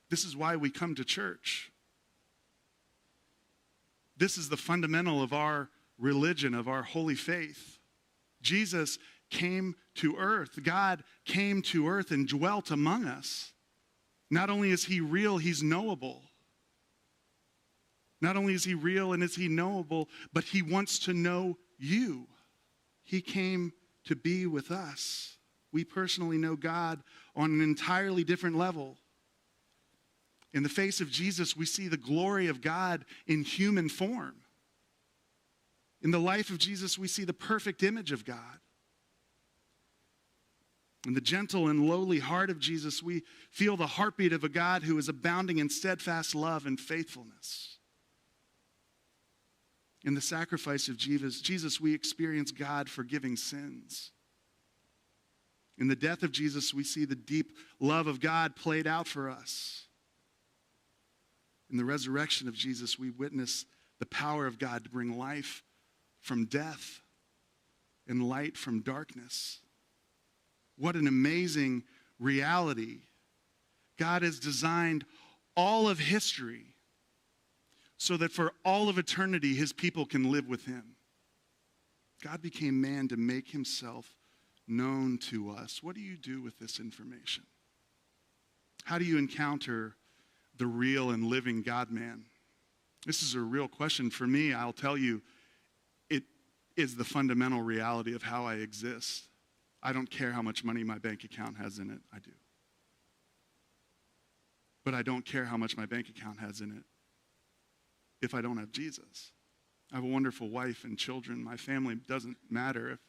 This is why we come to church. This is the fundamental of our religion, of our holy faith. Jesus came to earth. God came to earth and dwelt among us. Not only is he real, he's knowable. Not only is he real and is he knowable, but he wants to know you. He came to be with us. We personally know God on an entirely different level. In the face of Jesus, we see the glory of God in human form. In the life of Jesus, we see the perfect image of God. In the gentle and lowly heart of Jesus, we feel the heartbeat of a God who is abounding in steadfast love and faithfulness. In the sacrifice of Jesus, we experience God forgiving sins. In the death of Jesus, we see the deep love of God played out for us. In the resurrection of Jesus, we witness the power of God to bring life from death and light from darkness. What an amazing reality. God has designed all of history so that for all of eternity, his people can live with him. God became man to make himself known to us. What do you do with this information? How do you encounter the real and living God-man? This is a real question. For me, I'll tell you, it is the fundamental reality of how I exist. I don't care how much money my bank account has in it. I do. But I don't care how much my bank account has in it if I don't have Jesus. I have a wonderful wife and children. My family doesn't matter if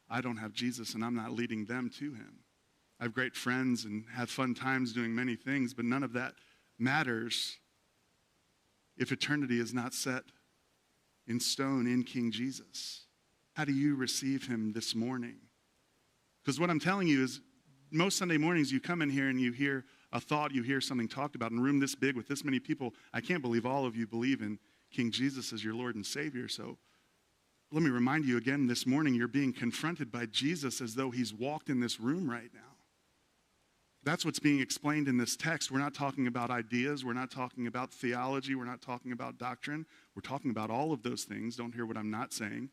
I don't have Jesus and I'm not leading them to him. I have great friends and have fun times doing many things, but none of that matters if eternity is not set in stone in King Jesus. How do you receive him this morning? Because what I'm telling you is most Sunday mornings you come in here and you hear a thought, you hear something talked about in a room this big with this many people. I can't believe all of you believe in King Jesus as your Lord and Savior. So let me remind you again this morning, you're being confronted by Jesus as though he's walked in this room right now. That's what's being explained in this text. We're not talking about ideas. We're not talking about theology. We're not talking about doctrine. We're talking about all of those things. Don't hear what I'm not saying.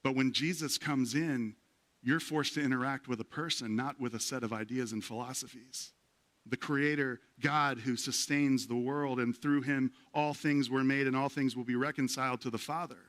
But when Jesus comes in, you're forced to interact with a person, not with a set of ideas and philosophies. The Creator, God, who sustains the world, and through him all things were made and all things will be reconciled to the Father.